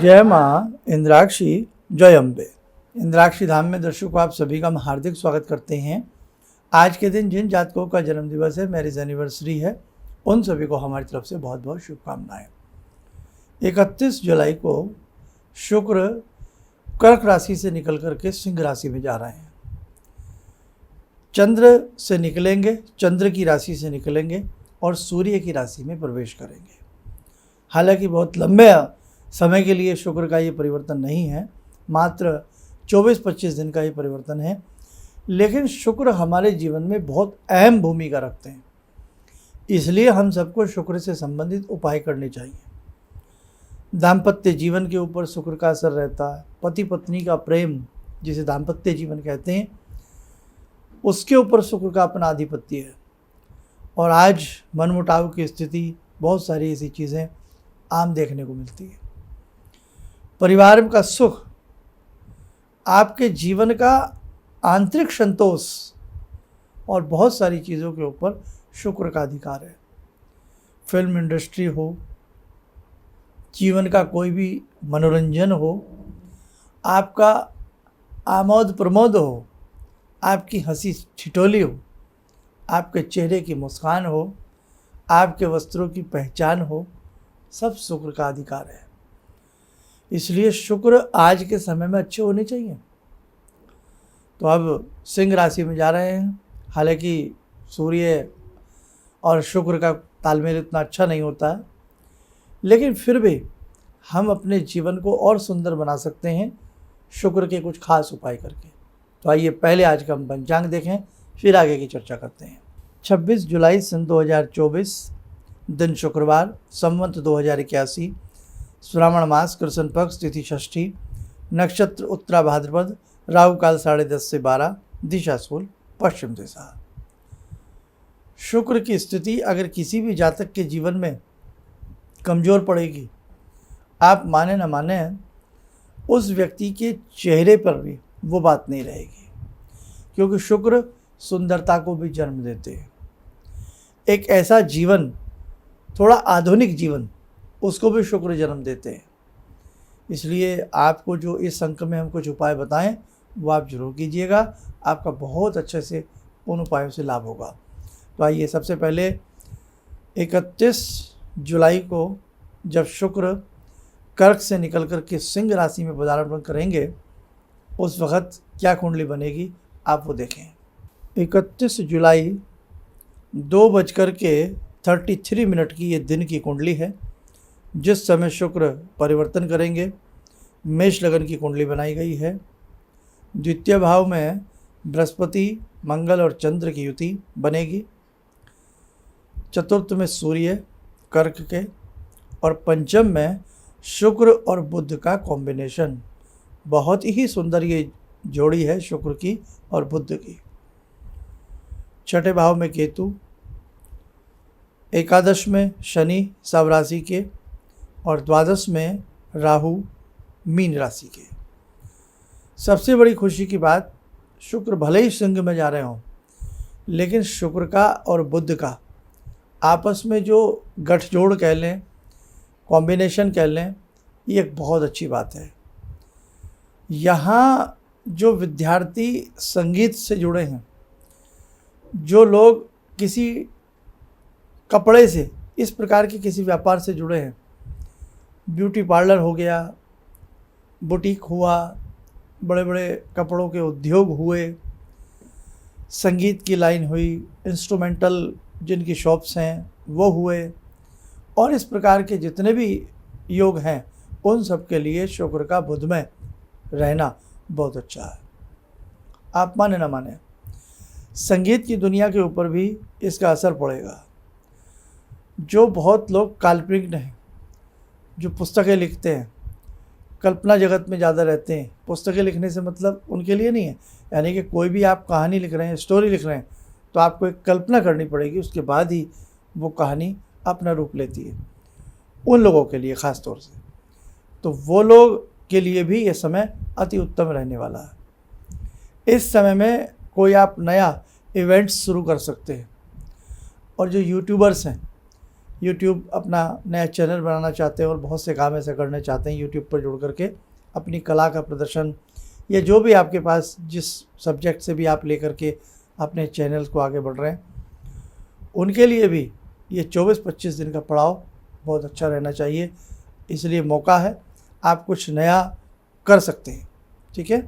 जय माँ इंद्राक्षी, जय अम्बे। इंद्राक्षी धाम में दर्शकों आप सभी का हम हार्दिक स्वागत करते हैं। आज के दिन जिन जातकों का जन्म दिवस है, मैरिज एनिवर्सरी है, उन सभी को हमारी तरफ से बहुत बहुत शुभकामनाएं। 31 जुलाई को शुक्र कर्क राशि से निकल करके सिंह राशि में जा रहे हैं। चंद्र से निकलेंगे, चंद्र की राशि से निकलेंगे और सूर्य की राशि में प्रवेश करेंगे। हालांकि बहुत लंबे समय के लिए शुक्र का ये परिवर्तन नहीं है, मात्र 24-25 दिन का ये परिवर्तन है, लेकिन शुक्र हमारे जीवन में बहुत अहम भूमिका रखते हैं। इसलिए हम सबको शुक्र से संबंधित उपाय करने चाहिए। दाम्पत्य जीवन के ऊपर शुक्र का असर रहता है। पति पत्नी का प्रेम, जिसे दाम्पत्य जीवन कहते हैं, उसके ऊपर शुक्र का अपना आधिपत्य है। और आज मनमुटाव की स्थिति, बहुत सारी ऐसी चीज़ें आम देखने को मिलती है। परिवार का सुख, आपके जीवन का आंतरिक संतोष और बहुत सारी चीज़ों के ऊपर शुक्र का अधिकार है। फिल्म इंडस्ट्री हो, जीवन का कोई भी मनोरंजन हो, आपका आमोद प्रमोद हो, आपकी हंसी ठिठोली हो, आपके चेहरे की मुस्कान हो, आपके वस्त्रों की पहचान हो, सब शुक्र का अधिकार है। इसलिए शुक्र आज के समय में अच्छे होने चाहिए। तो अब सिंह राशि में जा रहे हैं। हालांकि सूर्य और शुक्र का तालमेल इतना अच्छा नहीं होता है, लेकिन फिर भी हम अपने जीवन को और सुंदर बना सकते हैं शुक्र के कुछ खास उपाय करके। तो आइए पहले आज का हम पंचांग देखें, फिर आगे की चर्चा करते हैं। 26 जुलाई सन 2024, दिन शुक्रवार, संवत 2081, श्रावण मास, कृष्ण पक्ष, तिथि षष्ठी, नक्षत्र उत्तरा भाद्रपद, राहु काल 10:30 से 12, दिशा सूल पश्चिम दिशा। शुक्र की स्थिति अगर किसी भी जातक के जीवन में कमज़ोर पड़ेगी, आप माने न माने, उस व्यक्ति के चेहरे पर भी वो बात नहीं रहेगी, क्योंकि शुक्र सुंदरता को भी जन्म देते हैं। एक ऐसा जीवन, थोड़ा आधुनिक जीवन, उसको भी शुक्र जन्म देते हैं। इसलिए आपको जो इस अंक में हम कुछ उपाय बताएं, वो आप जरूर कीजिएगा। आपका बहुत अच्छे से उन उपायों से लाभ होगा। तो आइए सबसे पहले 31 जुलाई को जब शुक्र कर्क से निकल कर के सिंह राशि में पदार्पण करेंगे, उस वक्त क्या कुंडली बनेगी आप वो देखें। 31 जुलाई 2:33 की ये दिन की कुंडली है, जिस समय शुक्र परिवर्तन करेंगे। मेष लगन की कुंडली बनाई गई है। द्वितीय भाव में बृहस्पति, मंगल और चंद्र की युति बनेगी। चतुर्थ में सूर्य कर्क के, और पंचम में शुक्र और बुध का कॉम्बिनेशन। बहुत ही सुंदर ये जोड़ी है शुक्र की और बुध की। छठे भाव में केतु, एकादश में शनि सब राशि के, और द्वादश में राहु मीन राशि के। सबसे बड़ी खुशी की बात, शुक्र भले ही सिंह में जा रहे हों, लेकिन शुक्र का और बुध का आपस में जो गठजोड़ कह लें, कॉम्बिनेशन कह लें, ये एक बहुत अच्छी बात है। यहाँ जो विद्यार्थी संगीत से जुड़े हैं, जो लोग किसी कपड़े से, इस प्रकार के किसी व्यापार से जुड़े हैं, ब्यूटी पार्लर हो गया, बुटीक हुआ, बड़े बड़े कपड़ों के उद्योग हुए, संगीत की लाइन हुई, इंस्ट्रूमेंटल जिनकी शॉप्स हैं वो हुए, और इस प्रकार के जितने भी योग हैं, उन सब के लिए शुक्र का बुध में रहना बहुत अच्छा है। आप माने ना माने, संगीत की दुनिया के ऊपर भी इसका असर पड़ेगा। जो बहुत लोग काल्पनिक हैं, जो पुस्तकें लिखते हैं, कल्पना जगत में ज़्यादा रहते हैं। पुस्तकें लिखने से मतलब उनके लिए नहीं है, यानी कि कोई भी आप कहानी लिख रहे हैं, स्टोरी लिख रहे हैं, तो आपको एक कल्पना करनी पड़ेगी, उसके बाद ही वो कहानी अपना रूप लेती है। उन लोगों के लिए ख़ास तौर से, तो वो लोग के लिए भी ये समय अति उत्तम रहने वाला है। इस समय में कोई आप नया इवेंट्स शुरू कर सकते हैं। और जो यूट्यूबर्स हैं, यूट्यूब अपना नया चैनल बनाना चाहते हैं और बहुत से काम ऐसे करना चाहते हैं यूट्यूब पर जुड़ करके अपनी कला का प्रदर्शन, या जो भी आपके पास जिस सब्जेक्ट से भी आप लेकर के अपने चैनल को आगे बढ़ रहे हैं, उनके लिए भी ये 24-25 दिन का पड़ाव बहुत अच्छा रहना चाहिए। इसलिए मौका है, आप कुछ नया कर सकते हैं। ठीक है।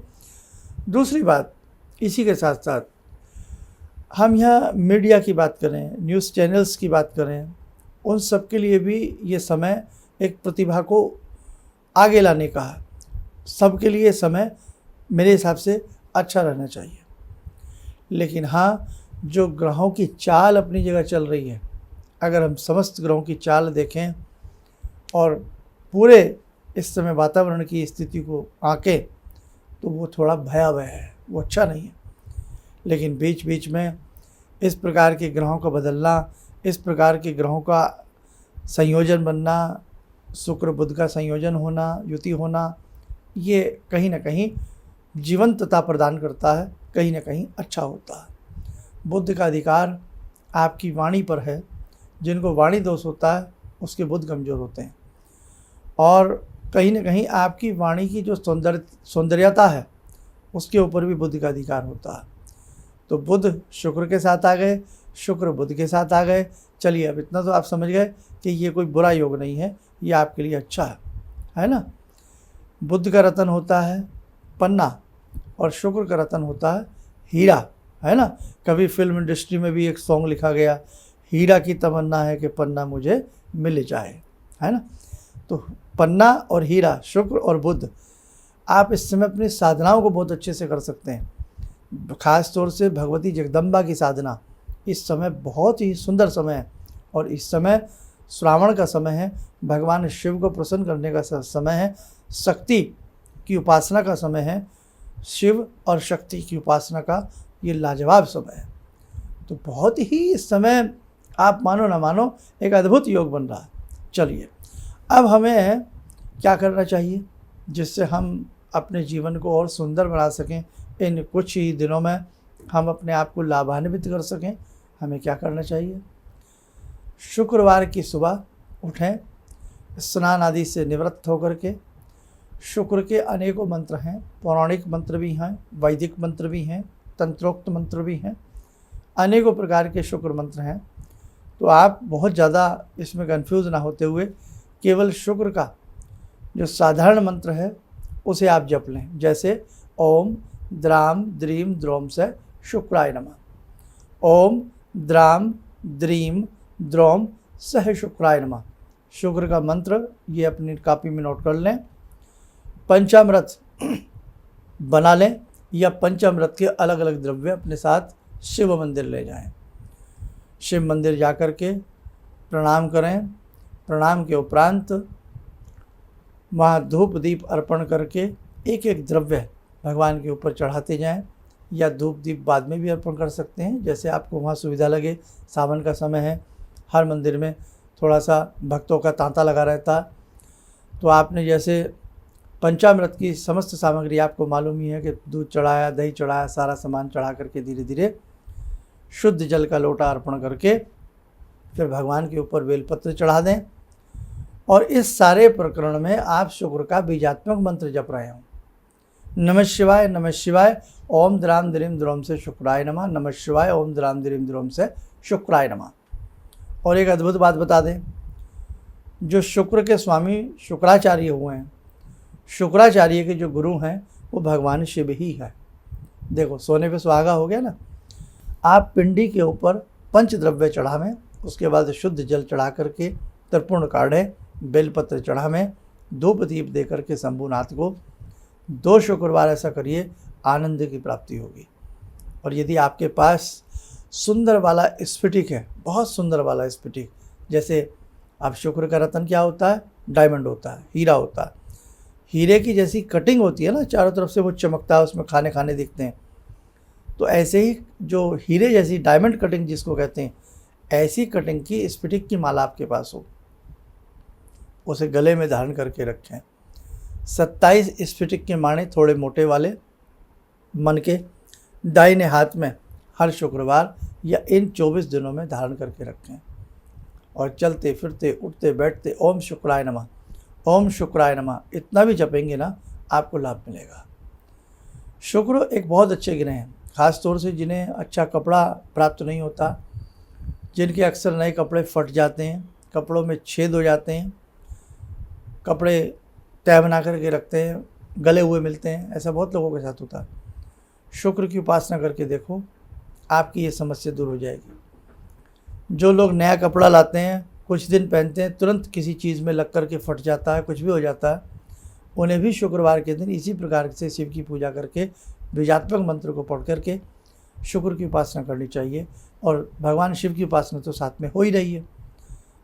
दूसरी बात, इसी के साथ साथ हम यहाँ मीडिया की बात करें, न्यूज़ चैनल्स की बात करें, उन सब के लिए भी ये समय एक प्रतिभा को आगे लाने का है। सबके लिए समय मेरे हिसाब से अच्छा रहना चाहिए। लेकिन हाँ, जो ग्रहों की चाल अपनी जगह चल रही है, अगर हम समस्त ग्रहों की चाल देखें और पूरे इस समय वातावरण की स्थिति को आंकें, तो वो थोड़ा भयावह है, वो अच्छा नहीं है। लेकिन बीच बीच में इस प्रकार के ग्रहों का बदलना, इस प्रकार के ग्रहों का संयोजन बनना, शुक्र बुध का संयोजन होना, युति होना, ये कहीं ना कहीं जीवंतता प्रदान करता है, कहीं ना कहीं अच्छा होता है। बुध का अधिकार आपकी वाणी पर है। जिनको वाणी दोष होता है उसके बुध कमज़ोर होते हैं, और कहीं ना कहीं आपकी वाणी की जो सौंदर्यता है उसके ऊपर भी बुध का अधिकार होता है। तो बुध शुक्र के साथ आ गए, शुक्र बुध के साथ आ गए। चलिए, अब इतना तो आप समझ गए कि ये कोई बुरा योग नहीं है, ये आपके लिए अच्छा है ना। बुध का रतन होता है पन्ना और शुक्र का रतन होता है हीरा, है ना। कभी फिल्म इंडस्ट्री में भी एक सॉन्ग लिखा गया, हीरा की तमन्ना है कि पन्ना मुझे मिल जाए, है ना। तो पन्ना और हीरा, शुक्र और बुध, आप इस समय अपनी साधनाओं को बहुत अच्छे से कर सकते हैं। ख़ास तौर से भगवती जगदम्बा की साधना इस समय बहुत ही सुंदर समय है। और इस समय श्रावण का समय है, भगवान शिव को प्रसन्न करने का समय है, शक्ति की उपासना का समय है, शिव और शक्ति की उपासना का ये लाजवाब समय है। तो बहुत ही इस समय आप मानो ना मानो एक अद्भुत योग बन रहा है। चलिए, अब हमें क्या करना चाहिए जिससे हम अपने जीवन को और सुंदर बना सकें, इन कुछ ही दिनों में हम अपने आप को लाभान्वित कर सकें। हमें क्या करना चाहिए? शुक्रवार की सुबह उठें, स्नान आदि से निवृत्त होकर के, शुक्र के अनेकों मंत्र हैं, पौराणिक मंत्र भी हैं, वैदिक मंत्र भी हैं, तंत्रोक्त मंत्र भी हैं, अनेकों प्रकार के शुक्र मंत्र हैं। तो आप बहुत ज़्यादा इसमें कंफ्यूज ना होते हुए केवल शुक्र का जो साधारण मंत्र है उसे आप जप लें। जैसे ओम द्राम द्रीम द्रोम से शुक्राय नमः, ओम द्राम द्रीम द्रोम सह शुक्राय नमः, शुक्र का मंत्र ये अपनी कॉपी में नोट कर लें। पंचामृत बना लें या पंचामृत के अलग अलग द्रव्य अपने साथ शिव मंदिर ले जाएं। शिव मंदिर जाकर के प्रणाम करें। प्रणाम के उपरांत वहाँ धूप दीप अर्पण करके एक एक द्रव्य भगवान के ऊपर चढ़ाते जाएं, या धूप दीप बाद में भी अर्पण कर सकते हैं, जैसे आपको वहाँ सुविधा लगे। सावन का समय है, हर मंदिर में थोड़ा सा भक्तों का तांता लगा रहता है। तो आपने जैसे पंचामृत की समस्त सामग्री आपको मालूम ही है कि दूध चढ़ाया, दही चढ़ाया, सारा सामान चढ़ा करके धीरे धीरे शुद्ध जल का लोटा अर्पण करके फिर भगवान के ऊपर बेलपत्र चढ़ा दें। और इस सारे प्रकरण में आप शुक्र का बीजात्मक मंत्र जप रहे हों। नमः शिवाय, नमः शिवाय, ओम द्राम द्रीम द्रोम से शुक्राय नमः, नमः शिवाय, ओम द्राम द्रीम द्रोम से शुक्राय नमः। और एक अद्भुत बात बता दें, जो शुक्र के स्वामी शुक्राचार्य हुए हैं, शुक्राचार्य के जो गुरु हैं वो भगवान शिव ही है। देखो, सोने पे सुहागा हो गया ना। आप पिंडी के ऊपर पंचद्रव्य चढ़ावें, उसके बाद शुद्ध जल चढ़ा करके तर्पण काढ़ें, बेलपत्र चढ़ावें, धूप दीप दे करके शंभुनाथ को 2 शुक्रवार ऐसा करिए, आनंद की प्राप्ति होगी। और यदि आपके पास सुंदर वाला स्फटिक है, बहुत सुंदर वाला स्फटिक, जैसे अब शुक्र का रतन क्या होता है? डायमंड होता है, हीरा होता है। हीरे की जैसी कटिंग होती है ना, चारों तरफ से वो चमकता है, उसमें खाने खाने दिखते हैं। तो ऐसे ही जो हीरे जैसी डायमंड कटिंग जिसको कहते हैं, ऐसी कटिंग की स्फटिक की माला आपके पास हो, उसे गले में धारण करके रखें। 27 स्फटिक के माणे थोड़े मोटे वाले मन के दाहिने हाथ में हर शुक्रवार या इन 24 दिनों में धारण करके रखें। और चलते फिरते उठते बैठते ओम शुक्राय नमः, ओम शुक्राय नमः इतना भी जपेंगे ना, आपको लाभ मिलेगा। शुक्र एक बहुत अच्छे ग्रह हैं, ख़ास तौर से जिन्हें अच्छा कपड़ा प्राप्त नहीं होता, जिनके अक्सर नए कपड़े फट जाते हैं, कपड़ों में छेद हो जाते हैं, कपड़े तय बना करके रखते हैं, गले हुए मिलते हैं, ऐसा बहुत लोगों के साथ होता है। शुक्र की उपासना करके देखो, आपकी ये समस्या दूर हो जाएगी। जो लोग नया कपड़ा लाते हैं, कुछ दिन पहनते हैं, तुरंत किसी चीज़ में लग कर के फट जाता है, कुछ भी हो जाता है, उन्हें भी शुक्रवार के दिन इसी प्रकार से शिव की पूजा करके बीजात्मक मंत्र को पढ़ करके शुक्र की उपासना करनी चाहिए। और भगवान शिव की उपासना तो साथ में हो ही रही है,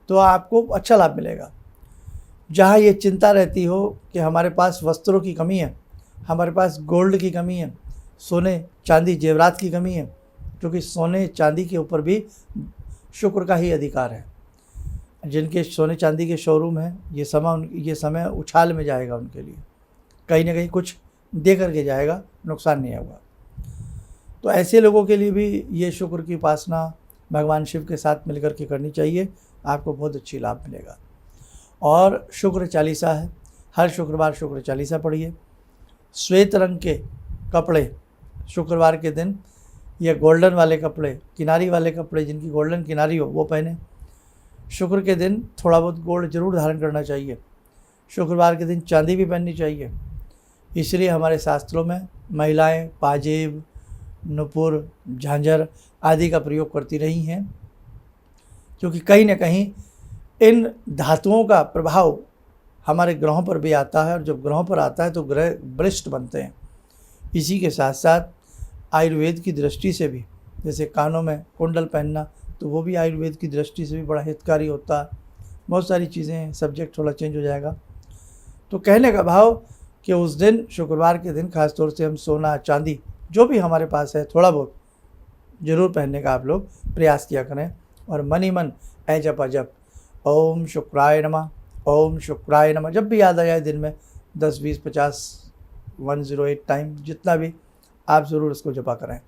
तो आपको अच्छा लाभ मिलेगा। जहाँ ये चिंता रहती हो कि हमारे पास वस्त्रों की कमी है, हमारे पास गोल्ड की कमी है, सोने चांदी जेवरात की कमी है, क्योंकि सोने चांदी के ऊपर भी शुक्र का ही अधिकार है। जिनके सोने चांदी के शोरूम हैं, ये समय उछाल में जाएगा उनके लिए, कहीं ना कहीं कुछ दे करके जाएगा, नुकसान नहीं होगा। तो ऐसे लोगों के लिए भी ये शुक्र की उपासना भगवान शिव के साथ मिलकर के करनी चाहिए, आपको बहुत अच्छी लाभ मिलेगा। और शुक्र चालीसा है, हर शुक्रवार शुक्र चालीसा पढ़िए। श्वेत रंग के कपड़े शुक्रवार के दिन, या गोल्डन वाले कपड़े, किनारी वाले कपड़े, जिनकी गोल्डन किनारी हो वो पहने। शुक्र के दिन थोड़ा बहुत गोल्ड जरूर धारण करना चाहिए। शुक्रवार के दिन चांदी भी पहननी चाहिए। इसलिए हमारे शास्त्रों में महिलाएं पाजेब, नुपुर, झांझर आदि का प्रयोग करती रही हैं, क्योंकि कहीं ना कहीं इन धातुओं का प्रभाव हमारे ग्रहों पर भी आता है, और जब ग्रहों पर आता है तो ग्रह बलिष्ठ बनते हैं। इसी के साथ साथ आयुर्वेद की दृष्टि से भी, जैसे कानों में कुंडल पहनना, तो वो भी आयुर्वेद की दृष्टि से भी बड़ा हितकारी होता है। बहुत सारी चीज़ें हैं, सब्जेक्ट थोड़ा चेंज हो जाएगा। तो कहने का भाव कि उस दिन शुक्रवार के दिन खास तौर से हम सोना चांदी जो भी हमारे पास है थोड़ा बहुत जरूर पहनने का आप लोग प्रयास किया करें, और मन ही मन ऐ जप अजप ओम शुक्राय नमः, ओम शुक्राय नमः जब भी याद आ जाए दिन में 10, 20, 50, 108 टाइम, जितना भी आप ज़रूर इसको जपा करें,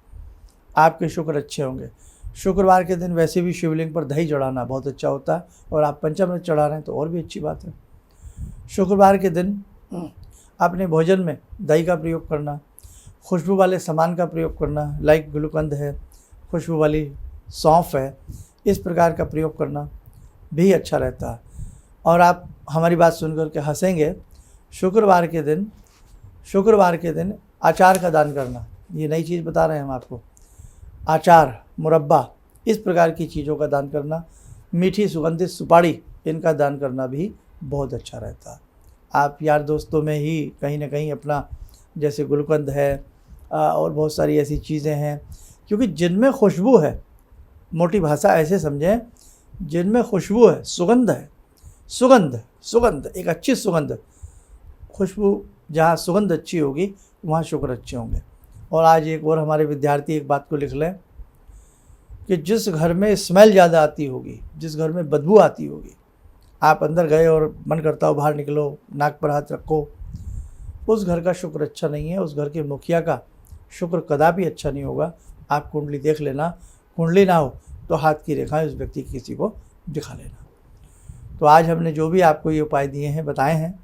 आपके शुक्र अच्छे होंगे। शुक्रवार के दिन वैसे भी शिवलिंग पर दही चढ़ाना बहुत अच्छा होता है, और आप पंचामृत चढ़ा रहे हैं तो और भी अच्छी बात है। शुक्रवार के दिन अपने भोजन में दही का प्रयोग करना, खुशबू वाले सामान का प्रयोग करना, लाइक गुलकंद है, खुशबू वाली सौंफ है, इस प्रकार का प्रयोग करना भी अच्छा रहता है। और आप हमारी बात सुनकर के हंसेंगे, शुक्रवार के दिन अचार का दान करना, ये नई चीज़ बता रहे हैं हम आपको। अचार, मुरब्बा, इस प्रकार की चीज़ों का दान करना, मीठी सुगंधित सुपारी, इनका दान करना भी बहुत अच्छा रहता है। आप यार दोस्तों में ही कहीं ना कहीं अपना, जैसे गुलकंद है और बहुत सारी ऐसी चीज़ें हैं, क्योंकि जिनमें खुशबू है, मोटी भाषा ऐसे समझें, जिनमें खुशबू है, सुगंध है, सुगंध एक अच्छी सुगंध, खुशबू, जहाँ सुगंध अच्छी होगी वहाँ शुक्र अच्छे होंगे। और आज एक और हमारे विद्यार्थी एक बात को लिख लें कि जिस घर में स्मेल ज़्यादा आती होगी, जिस घर में बदबू आती होगी, आप अंदर गए और मन करता हो बाहर निकलो, नाक पर हाथ रखो, उस घर का शुक्र अच्छा नहीं है, उस घर के मुखिया का शुक्र कदापि अच्छा नहीं होगा। आप कुंडली देख लेना, कुंडली ना हो तो हाथ की रेखाएं उस व्यक्ति की किसी को दिखा लेना। तो आज हमने जो भी आपको ये उपाय दिए हैं, बताए हैं,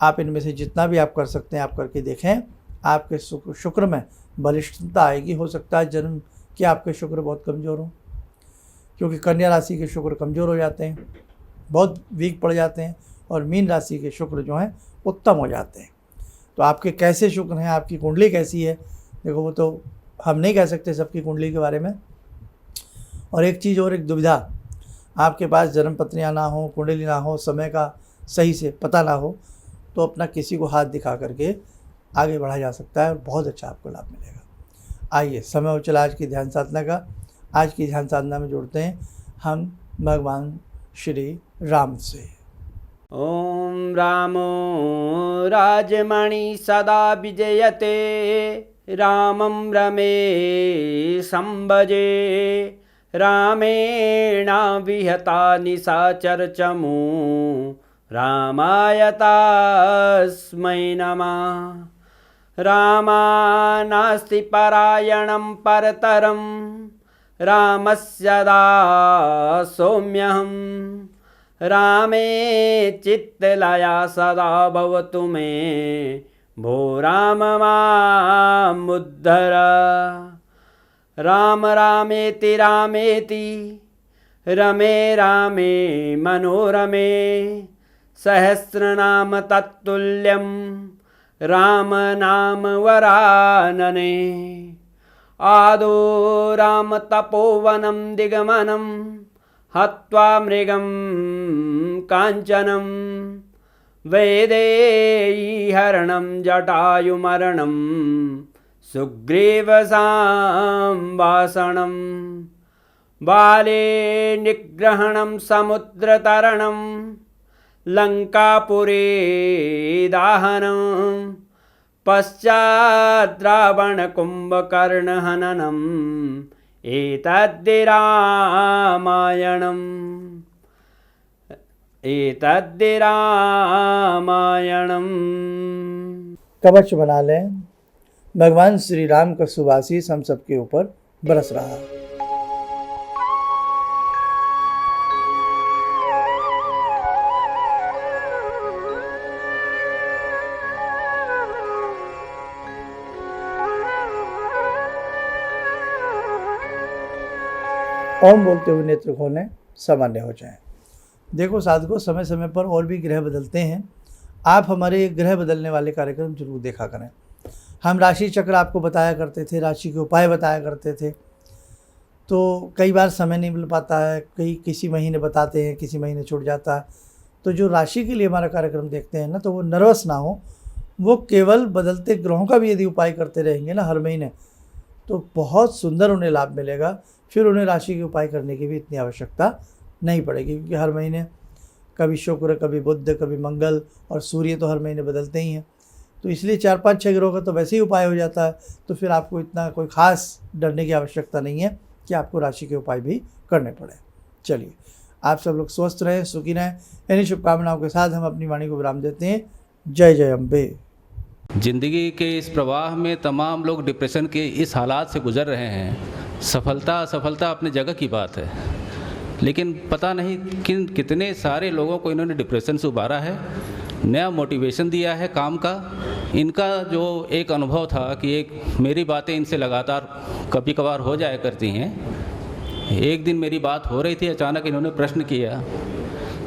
आप इनमें से जितना भी आप कर सकते हैं आप करके देखें, आपके शुक्र में बलिष्ठता आएगी। हो सकता है जन्म के आपके शुक्र बहुत कमज़ोर हों, क्योंकि कन्या राशि के शुक्र कमज़ोर हो जाते हैं, बहुत वीक पड़ जाते हैं, और मीन राशि के शुक्र जो हैं उत्तम हो जाते हैं। तो आपके कैसे शुक्र हैं, आपकी कुंडली कैसी है, देखो वो तो हम नहीं कह सकते सबकी कुंडली के बारे में। और एक चीज़ और, एक दुविधा, आपके पास जन्म पत्रियाँ ना हो, कुंडली ना हो, समय का सही से पता ना हो, तो अपना किसी को हाथ दिखा करके आगे बढ़ा जा सकता है और बहुत अच्छा आपको लाभ मिलेगा। आइए समय हो चला आज की ध्यान साधना का। आज की ध्यान साधना में जोड़ते हैं हम भगवान श्री राम से। ओम रामो राजमणि सदा विजयते, रामं रमे संभजे, रामेण विहता निशाचर चमू, रामाय तस्मै नमः। रामानास्ति परायणं परतरं, रामस्य दासोऽम्यहं रामे चित्तलया सदा भवतु मे भो राम मामुद्धर। राम रामेति रामेति रमे रामे मनोरमे सहस्रनाम तत्तुल्यं राम नाम वरानने। आदो राम तपोवनं दिगमनं हत्वा मृगं काञ्चनं वैदेहीहरणं जटायुमरणं सुग्रीवसंवासनं बाले निग्रहणं समुद्रतरणं लङ्कापुरे दाहनं पश्चात् रावणकुम्भकर्णहननम् एतद्धि रामायणम्। कवच बना लें, भगवान श्री राम का शुभ आशीष हम सबके ऊपर बरस रहा है। ओम बोलते हुए नेत्र खोलें, सामान्य हो जाएं। देखो साधकों, समय समय पर और भी ग्रह बदलते हैं। आप हमारे ग्रह बदलने वाले कार्यक्रम जरूर देखा करें। हम राशि चक्र आपको बताया करते थे, राशि के उपाय बताया करते थे। तो कई बार समय नहीं मिल पाता है, किसी महीने बताते हैं, किसी महीने छूट जाता है। तो जो राशि के लिए हमारा कार्यक्रम देखते हैं ना, तो वो नर्वस ना हो। वो केवल बदलते ग्रहों का भी यदि उपाय करते रहेंगे ना हर महीने, तो बहुत सुंदर उन्हें लाभ मिलेगा। फिर उन्हें राशि के उपाय करने की भी इतनी आवश्यकता नहीं पड़ेगी, क्योंकि हर महीने कभी शुक्र, कभी बुध, कभी मंगल और सूर्य तो हर महीने बदलते ही हैं। तो इसलिए 4-5-6 ग्रहों का तो वैसे ही उपाय हो जाता है। तो फिर आपको इतना कोई ख़ास डरने की आवश्यकता नहीं है कि आपको राशि के उपाय भी करने पड़े। चलिए, आप सब लोग स्वस्थ रहें, सुखी रहें। इन्हीं शुभकामनाओं के साथ हम अपनी वाणी को विराम देते हैं। जय जय अम्बे। जिंदगी के इस प्रवाह में तमाम लोग डिप्रेशन के इस हालात से गुजर रहे हैं। सफलता असफलता अपनी जगह की बात है, लेकिन पता नहीं कितने सारे लोगों को इन्होंने डिप्रेशन से उबारा है, नया मोटिवेशन दिया है काम का। इनका जो एक अनुभव था कि एक मेरी बातें इनसे लगातार कभी कभार हो जाया करती हैं। एक दिन मेरी बात हो रही थी, अचानक इन्होंने प्रश्न किया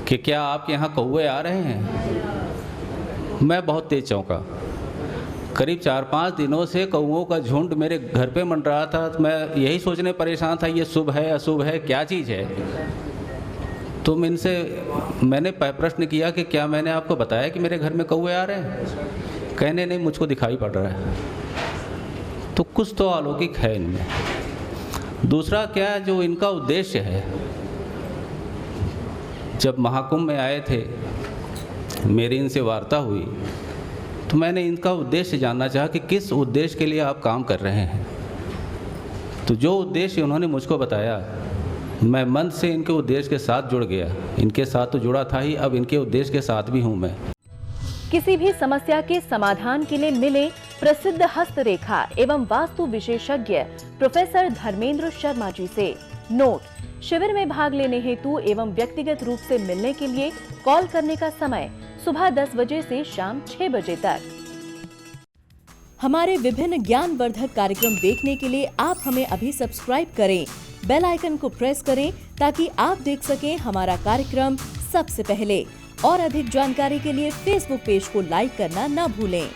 कि क्या आपके यहाँ कौवे आ रहे हैं। मैं बहुत तेज चौंका। करीब 4-5 दिनों से कौओं का झुंड मेरे घर पे मंडरा था। तो मैं यही सोचने परेशान था, ये शुभ है अशुभ है, क्या चीज़ है। तो मैंने प्रश्न किया कि क्या मैंने आपको बताया कि मेरे घर में कौवे आ रहे हैं। कहने नहीं, मुझको दिखाई पड़ रहा है। तो कुछ तो अलौकिक है इनमें। दूसरा क्या, जो इनका उद्देश्य है, जब महाकुंभ में आए थे, मेरी इनसे वार्ता हुई, तो मैंने इनका उद्देश्य जानना चाहा कि किस उद्देश्य के लिए आप काम कर रहे हैं। तो जो उद्देश्य उन्होंने मुझको बताया, मैं मन से इनके उद्देश्य के साथ जुड़ गया। इनके साथ तो जुड़ा था ही, अब इनके उद्देश्य के साथ भी हूँ मैं। किसी भी समस्या के समाधान के लिए मिले प्रसिद्ध हस्तरेखा एवं वास्तु विशेषज्ञ प्रोफेसर धर्मेंद्र शर्मा जी से। नोट: शिविर में भाग लेने हेतु एवं व्यक्तिगत रूप से मिलने के लिए कॉल करने का समय सुबह 10 बजे से शाम 6 बजे तक। हमारे विभिन्न ज्ञानवर्धक कार्यक्रम देखने के लिए आप हमें अभी सब्सक्राइब करें, बेल आइकन को प्रेस करें ताकि आप देख सकें हमारा कार्यक्रम सबसे पहले। और अधिक जानकारी के लिए फेसबुक पेज को लाइक करना न भूलें।